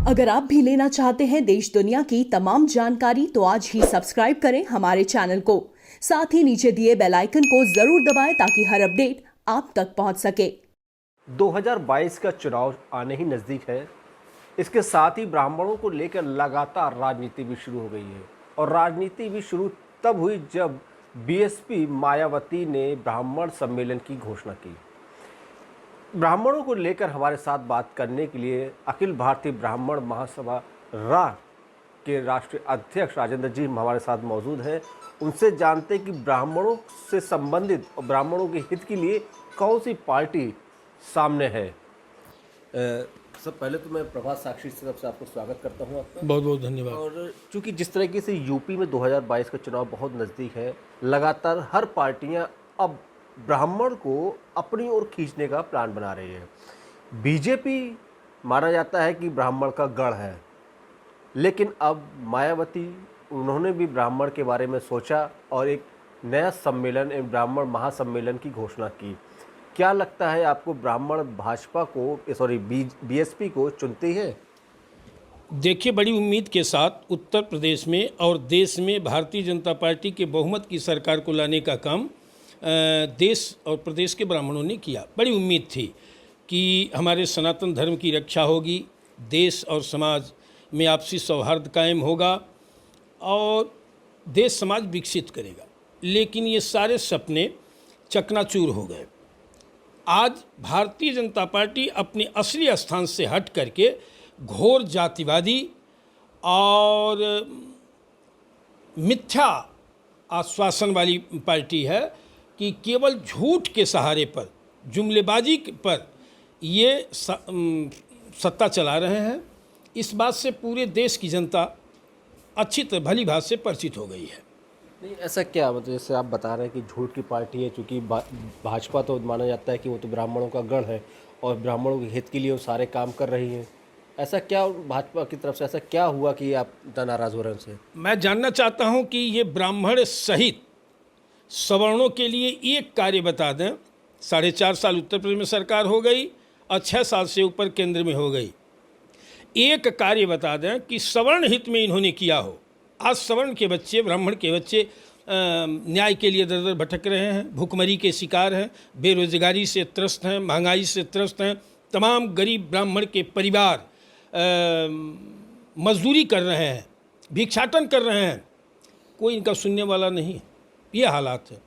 अगर आप भी लेना चाहते हैं देश दुनिया की तमाम जानकारी तो आज ही सब्सक्राइब करें हमारे चैनल को। साथ ही नीचे दिए बेल आइकन को जरूर दबाएं ताकि हर अपडेट आप तक पहुंच सके। 2022 का चुनाव आने ही नज़दीक है। इसके साथ ही ब्राह्मणों को लेकर लगातार राजनीति भी शुरू हो गई है और राजनीति भी शुरू तब हुई जब बीएसपी मायावती ने ब्राह्मण सम्मेलन की घोषणा की। ब्राह्मणों को लेकर हमारे साथ बात करने के लिए अखिल भारतीय ब्राह्मण महासभा रा के राष्ट्रीय अध्यक्ष राजेंद्र जी हमारे साथ मौजूद हैं। उनसे जानते हैं कि ब्राह्मणों से संबंधित और ब्राह्मणों के हित के लिए कौन सी पार्टी सामने है। सब पहले तो मैं प्रभात साक्षी से सबसे आपको स्वागत करता हूं आपका। बहुत बहुत धन्यवाद। और चूंकि जिस तरीके से यूपी में 2022 का चुनाव बहुत नज़दीक है, लगातार हर पार्टियां अब ब्राह्मण को अपनी ओर खींचने का प्लान बना रही है। बीजेपी माना जाता है कि ब्राह्मण का गढ़ है, लेकिन अब मायावती उन्होंने भी ब्राह्मण के बारे में सोचा और एक नया सम्मेलन, एक ब्राह्मण महासम्मेलन की घोषणा की। क्या लगता है आपको, ब्राह्मण भाजपा को बीएसपी को चुनती है? देखिए, बड़ी उम्मीद के साथ उत्तर प्रदेश में और देश में भारतीय जनता पार्टी के बहुमत की सरकार को लाने का काम देश और प्रदेश के ब्राह्मणों ने किया। बड़ी उम्मीद थी कि हमारे सनातन धर्म की रक्षा होगी, देश और समाज में आपसी सौहार्द कायम होगा और देश समाज विकसित करेगा। लेकिन ये सारे सपने चकनाचूर हो गए। आज भारतीय जनता पार्टी अपने असली स्थान से हट करके घोर जातिवादी और मिथ्या आश्वासन वाली पार्टी है कि केवल झूठ के सहारे पर, जुमलेबाजी पर ये सत्ता चला रहे हैं। इस बात से पूरे देश की जनता अच्छी तरह भली भांति से परिचित हो गई है। नहीं, ऐसा क्या मतलब, जैसे आप बता रहे हैं कि झूठ की पार्टी है, चूँकि भाजपा तो माना जाता है कि वो तो ब्राह्मणों का गढ़ है और ब्राह्मणों के हित के लिए वो सारे काम कर रही है। ऐसा क्या भाजपा की तरफ से ऐसा क्या हुआ कि आप इतना नाराज़ हो रहे हैं उनसे? मैं जानना चाहता हूं कि ये ब्राह्मण सहित सवर्णों के लिए एक कार्य बता दें। 4.5 साल उत्तर प्रदेश में सरकार हो गई और 6 साल से ऊपर केंद्र में हो गई। एक कार्य बता दें कि सवर्ण हित में इन्होंने किया हो। आज सवर्ण के बच्चे, ब्राह्मण के बच्चे न्याय के लिए दर दर भटक रहे हैं, भूखमरी के शिकार हैं, बेरोजगारी से त्रस्त हैं, महंगाई से त्रस्त हैं। तमाम गरीब ब्राह्मण के परिवार मजदूरी कर रहे हैं, भिक्षाटन कर रहे हैं, कोई इनका सुनने वाला नहीं है। ये हालात है।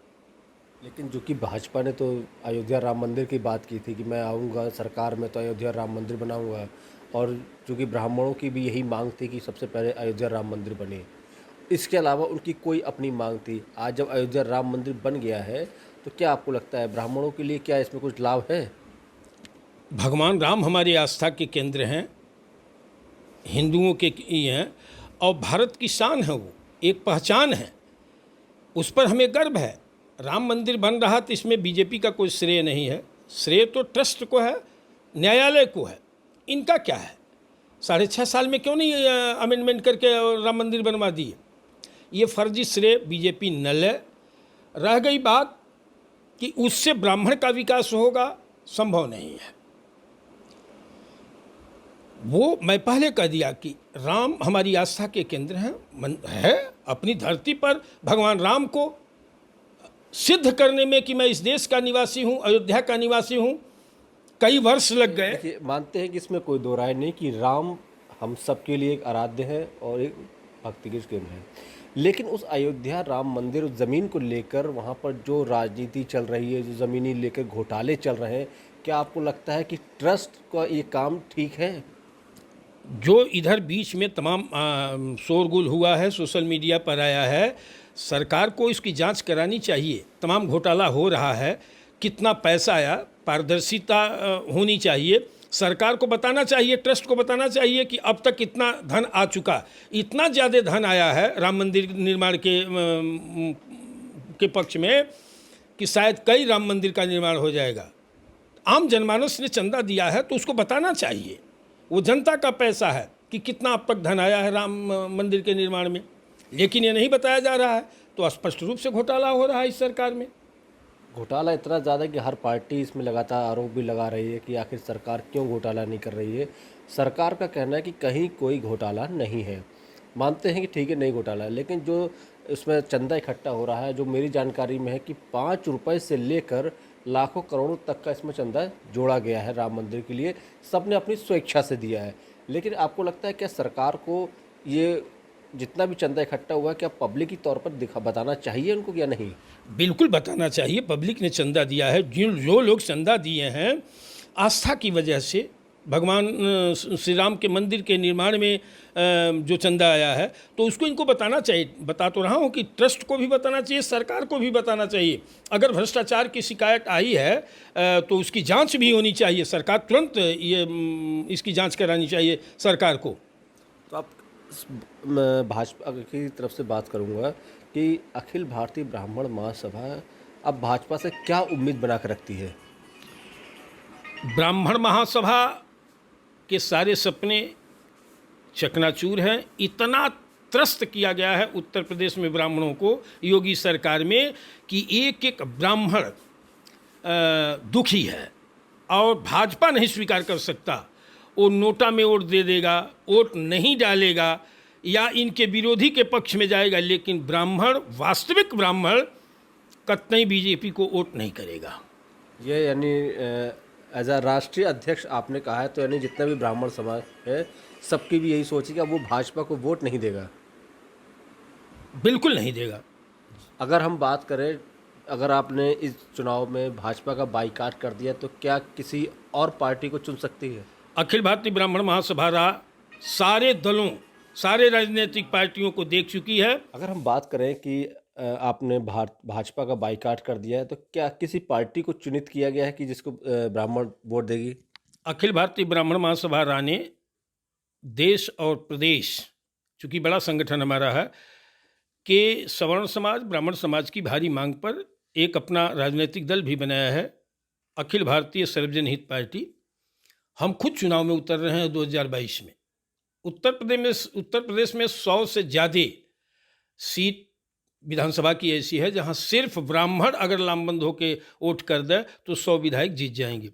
लेकिन जो कि भाजपा ने तो अयोध्या राम मंदिर की बात की थी कि मैं आऊँगा सरकार में तो अयोध्या राम मंदिर बनाऊँगा, और चूँकि ब्राह्मणों की भी यही मांग थी कि सबसे पहले अयोध्या राम मंदिर बने। इसके अलावा उनकी कोई अपनी मांग थी। आज जब अयोध्या राम मंदिर बन गया है तो क्या आपको लगता है ब्राह्मणों के लिए क्या इसमें कुछ लाभ है? भगवान राम हमारी आस्था के केंद्र हैं, हिंदुओं के ये हैं और भारत की शान है, वो एक पहचान है, उस पर हमें गर्व है। राम मंदिर बन रहा तो इसमें बीजेपी का कोई श्रेय नहीं है। श्रेय तो ट्रस्ट को है, न्यायालय को है। इनका क्या है? 6.5 साल में क्यों नहीं अमेंडमेंट करके राम मंदिर बनवा दिए? ये फर्जी श्रेय बीजेपी न ले। रह गई बात कि उससे ब्राह्मण का विकास होगा, संभव नहीं है। वो मैं पहले कह दिया कि राम हमारी आस्था के केंद्र है। अपनी धरती पर भगवान राम को सिद्ध करने में कि मैं इस देश का निवासी हूँ, अयोध्या का निवासी हूँ, कई वर्ष लग गए। मानते हैं कि इसमें कोई दो राय नहीं कि राम हम सबके लिए एक आराध्य है और एक भक्ति के केंद्र है। लेकिन उस अयोध्या राम मंदिर, उस ज़मीन को लेकर वहाँ पर जो राजनीति चल रही है, जो ज़मीनी लेकर घोटाले चल रहे हैं, क्या आपको लगता है कि ट्रस्ट का ये काम ठीक है? जो इधर बीच में तमाम शोरगुल हुआ है, सोशल मीडिया पर आया है, सरकार को इसकी जांच करानी चाहिए। तमाम घोटाला हो रहा है, कितना पैसा आया, पारदर्शिता होनी चाहिए। सरकार को बताना चाहिए, ट्रस्ट को बताना चाहिए कि अब तक कितना धन आ चुका। इतना ज़्यादा धन आया है राम मंदिर निर्माण के पक्ष में कि शायद कई राम मंदिर का निर्माण हो जाएगा। आम जनमानस ने चंदा दिया है तो उसको बताना चाहिए। वो जनता का पैसा है कि कितना अब तक धन आया है राम मंदिर के निर्माण में, लेकिन ये नहीं बताया जा रहा है, तो स्पष्ट रूप से घोटाला हो रहा है इस सरकार में। घोटाला इतना ज़्यादा कि हर पार्टी इसमें लगातार आरोप भी लगा रही है कि आखिर सरकार क्यों घोटाला नहीं कर रही है। सरकार का कहना है कि कहीं कोई घोटाला नहीं है, मानते हैं कि ठीक है नहीं घोटाला है, लेकिन जो उसमें चंदा इकट्ठा हो रहा है, जो मेरी जानकारी में है कि 5 रुपए से लेकर लाखों करोड़ों तक का इसमें चंदा जोड़ा गया है राम मंदिर के लिए। सबने अपनी स्वेच्छा से दिया है, लेकिन आपको लगता है क्या सरकार को ये जितना भी चंदा इकट्ठा हुआ है क्या पब्लिक के तौर पर बताना चाहिए उनको या नहीं? बिल्कुल बताना चाहिए। पब्लिक ने चंदा दिया है, जो लोग चंदा दिए हैं आस्था की वजह से, भगवान श्री राम के मंदिर के निर्माण में जो चंदा आया है, तो उसको इनको बताना चाहिए। बता तो रहा हूँ कि ट्रस्ट को भी बताना चाहिए, सरकार को भी बताना चाहिए। अगर भ्रष्टाचार की शिकायत आई है तो उसकी जांच भी होनी चाहिए। सरकार तुरंत इसकी जांच करानी चाहिए सरकार को। तो आप मैं भाजपा की तरफ से बात करूंगा कि अखिल भारतीय ब्राह्मण महासभा अब भाजपा से क्या उम्मीद बना कर रखती है? ब्राह्मण महासभा के सारे सपने चकनाचूर हैं। इतना त्रस्त किया गया है उत्तर प्रदेश में ब्राह्मणों को योगी सरकार में कि एक एक ब्राह्मण दुखी है और भाजपा नहीं स्वीकार कर सकता। वो नोटा में वोट दे देगा, वोट नहीं डालेगा या इनके विरोधी के पक्ष में जाएगा, लेकिन ब्राह्मण, वास्तविक ब्राह्मण कतई बीजेपी को वोट नहीं करेगा। ये यानी एज अ राष्ट्रीय अध्यक्ष आपने कहा है, तो यानी जितना भी ब्राह्मण समाज है सबकी भी यही सोच है कि अब वो भाजपा को वोट नहीं देगा। बिल्कुल नहीं देगा। अगर हम बात करें, अगर आपने इस चुनाव में भाजपा का बाईकाट कर दिया तो क्या किसी और पार्टी को चुन सकती है? अखिल भारतीय ब्राह्मण महासभा सारे दलों, सारे राजनीतिक पार्टियों को देख चुकी है। अगर हम बात करें कि आपने भाजपा का बाईकाट कर दिया है, तो क्या किसी पार्टी को चुनित किया गया है कि जिसको ब्राह्मण वोट देगी? अखिल भारतीय ब्राह्मण महासभा ने देश और प्रदेश, चूँकि बड़ा संगठन हमारा है, कि सवर्ण समाज, ब्राह्मण समाज की भारी मांग पर एक अपना राजनीतिक दल भी बनाया है, अखिल भारतीय सर्वजन हित पार्टी। हम खुद चुनाव में उतर रहे हैं 2022 में। उत्तर प्रदेश में 100 से ज़्यादा सीट विधानसभा की ऐसी है जहां सिर्फ ब्राह्मण अगर लामबंद होकर वोट कर दे तो 100 विधायक जीत जाएंगे,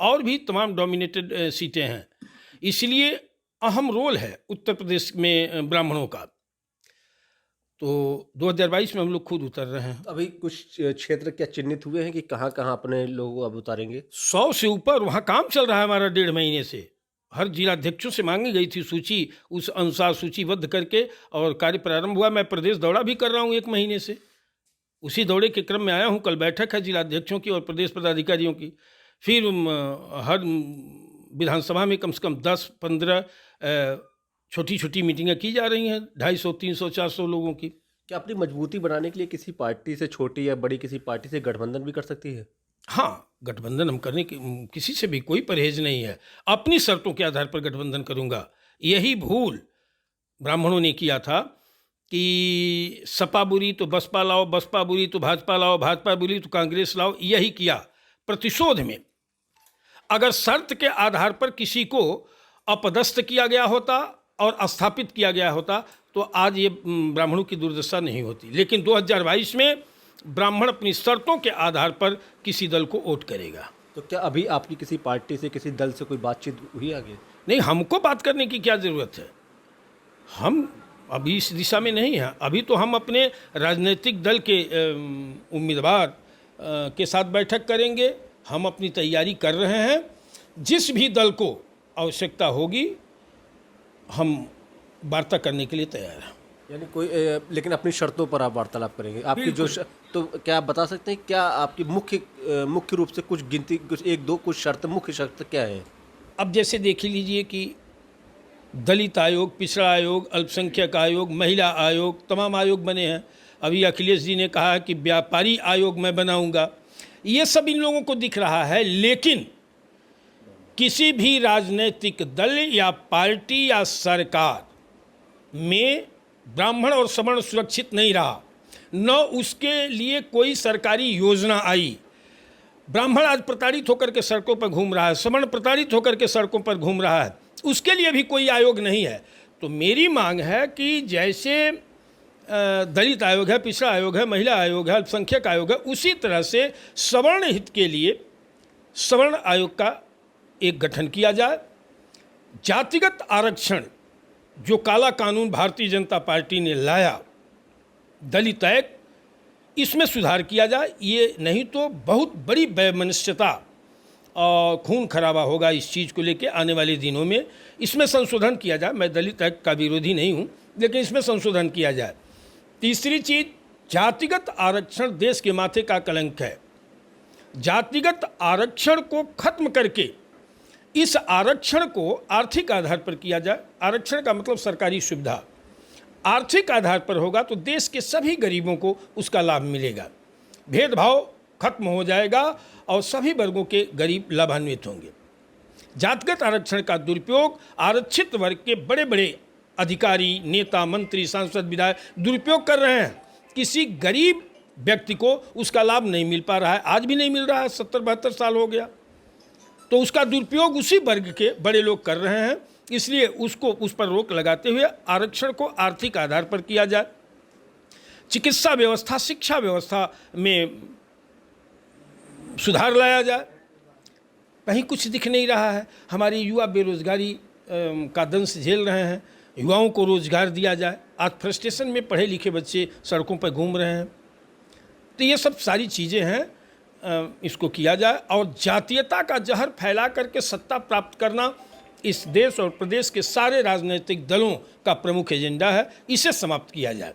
और भी तमाम डोमिनेटेड सीटें हैं। इसलिए अहम रोल है उत्तर प्रदेश में ब्राह्मणों का। तो 2022 में हम लोग खुद उतर रहे हैं। अभी कुछ क्षेत्र क्या चिन्हित हुए हैं कि कहाँ कहाँ अपने लोग अब उतारेंगे? 100 से ऊपर वहाँ काम चल रहा है हमारा 1.5 महीने से। हर जिलाध्यक्षों से मांगी गई थी सूची, उस अनुसार सूचीबद्ध करके और कार्य प्रारंभ हुआ। मैं प्रदेश दौरा भी कर रहा हूँ 1 महीने से, उसी दौरे के क्रम में आया हूँ। कल बैठक है जिलाध्यक्षों की और प्रदेश पदाधिकारियों की। फिर हर विधानसभा में कम से कम 10-15 छोटी छोटी मीटिंगें की जा रही हैं, 250, 300, 400 लोगों की। क्या अपनी मजबूती बनाने के लिए किसी पार्टी से, छोटी या बड़ी किसी पार्टी से गठबंधन भी कर सकती है? हाँ, गठबंधन हम करने की किसी से भी कोई परहेज नहीं है। अपनी शर्तों के आधार पर गठबंधन करूँगा। यही भूल ब्राह्मणों ने किया था कि सपा बुरी तो बसपा लाओ, बसपा बुरी तो भाजपा लाओ, भाजपा बुरी तो कांग्रेस लाओ। यही किया। प्रतिशोध में अगर शर्त के आधार पर किसी को अपदस्थ किया गया होता और स्थापित किया गया होता तो आज ये ब्राह्मणों की दुर्दशा नहीं होती। लेकिन 2022 में ब्राह्मण अपनी शर्तों के आधार पर किसी दल को वोट करेगा। तो क्या अभी आपकी किसी पार्टी से, किसी दल से कोई बातचीत हुई आगे? नहीं, हमको बात करने की क्या ज़रूरत है। हम अभी इस दिशा में नहीं हैं। अभी तो हम अपने राजनीतिक दल के उम्मीदवार के साथ बैठक करेंगे। हम अपनी तैयारी कर रहे हैं। जिस भी दल को आवश्यकता होगी हम वार्ता करने के लिए तैयार हैं। यानी कोई लेकिन अपनी शर्तों पर आप वार्तालाप करेंगे? आपकी जो तो क्या आप बता सकते हैं क्या आपकी मुख्य रूप से कुछ गिनती, कुछ 1-2 कुछ शर्त, मुख्य शर्त क्या है? अब जैसे देख लीजिए कि दलित आयोग, पिछड़ा आयोग, अल्पसंख्यक आयोग, महिला आयोग, तमाम आयोग बने हैं। अभी अखिलेश जी ने कहा कि व्यापारी आयोग मैं बनाऊंगा। ये सब इन लोगों को दिख रहा है, लेकिन किसी भी राजनीतिक दल या पार्टी या सरकार में ब्राह्मण और सवर्ण सुरक्षित नहीं रहा, न उसके लिए कोई सरकारी योजना आई। ब्राह्मण आज प्रताड़ित होकर के सड़कों पर घूम रहा है, सवर्ण प्रताड़ित होकर के सड़कों पर घूम रहा है, उसके लिए भी कोई आयोग नहीं है। तो मेरी मांग है कि जैसे दलित आयोग है, पिछड़ा आयोग है, महिला आयोग है, अल्पसंख्यक आयोग है, उसी तरह से सवर्ण हित के लिए सवर्ण आयोग का एक गठन किया जाए, जातिगत आरक्षण जो काला कानून भारतीय जनता पार्टी ने लाया, दलित एक्ट, इसमें सुधार किया जाए। ये नहीं तो बहुत बड़ी वैमनस्यता और खून खराबा होगा इस चीज़ को लेके आने वाले दिनों में। इसमें संशोधन किया जाए। मैं दलित एक्ट का विरोधी नहीं हूँ, लेकिन इसमें संशोधन किया जाए। तीसरी चीज़, जातिगत आरक्षण देश के माथे का कलंक है। जातिगत आरक्षण को खत्म करके इस आरक्षण को आर्थिक आधार पर किया जाए। आरक्षण का मतलब सरकारी सुविधा आर्थिक आधार पर होगा तो देश के सभी गरीबों को उसका लाभ मिलेगा। भेदभाव खत्म हो जाएगा और सभी वर्गों के गरीब लाभान्वित होंगे। जातिगत आरक्षण का दुरुपयोग आरक्षित वर्ग के बड़े बड़े अधिकारी, नेता, मंत्री, सांसद, विधायक दुरुपयोग कर रहे हैं। किसी गरीब व्यक्ति को उसका लाभ नहीं मिल पा रहा है, आज भी नहीं मिल रहा है, 70-72 साल हो गया। तो उसका दुरुपयोग उसी वर्ग के बड़े लोग कर रहे हैं। इसलिए उस पर रोक लगाते हुए आरक्षण को आर्थिक आधार पर किया जाए। चिकित्सा व्यवस्था, शिक्षा व्यवस्था में सुधार लाया जाए। कहीं कुछ दिख नहीं रहा है। हमारे युवा बेरोजगारी का दंश झेल रहे हैं। युवाओं को रोजगार दिया जाए। आज फ्रस्ट्रेशन में पढ़े लिखे बच्चे सड़कों पर घूम रहे हैं। तो ये सब सारी चीज़ें हैं, इसको किया जाए। और जातीयता का जहर फैला करके सत्ता प्राप्त करना इस देश और प्रदेश के सारे राजनीतिक दलों का प्रमुख एजेंडा है। इसे समाप्त किया जाए।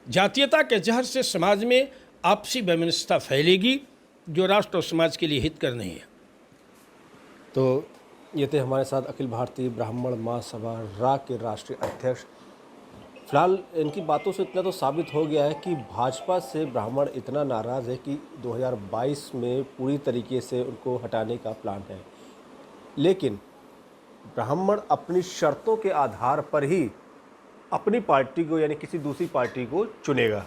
जातीयता के जहर से समाज में आपसी वैमनस्यता फैलेगी, जो राष्ट्र और समाज के लिए हितकर नहीं है। तो ये थे हमारे साथ अखिल भारतीय ब्राह्मण महासभा रा के राष्ट्रीय अध्यक्ष। फिलहाल इनकी बातों से इतना तो साबित हो गया है कि भाजपा से ब्राह्मण इतना नाराज़ है कि 2022 में पूरी तरीके से उनको हटाने का प्लान है। लेकिन ब्राह्मण अपनी शर्तों के आधार पर ही अपनी पार्टी को यानी किसी दूसरी पार्टी को चुनेगा।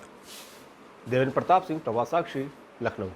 देवेंद्र प्रताप सिंह, प्रभात साक्षी, लखनऊ।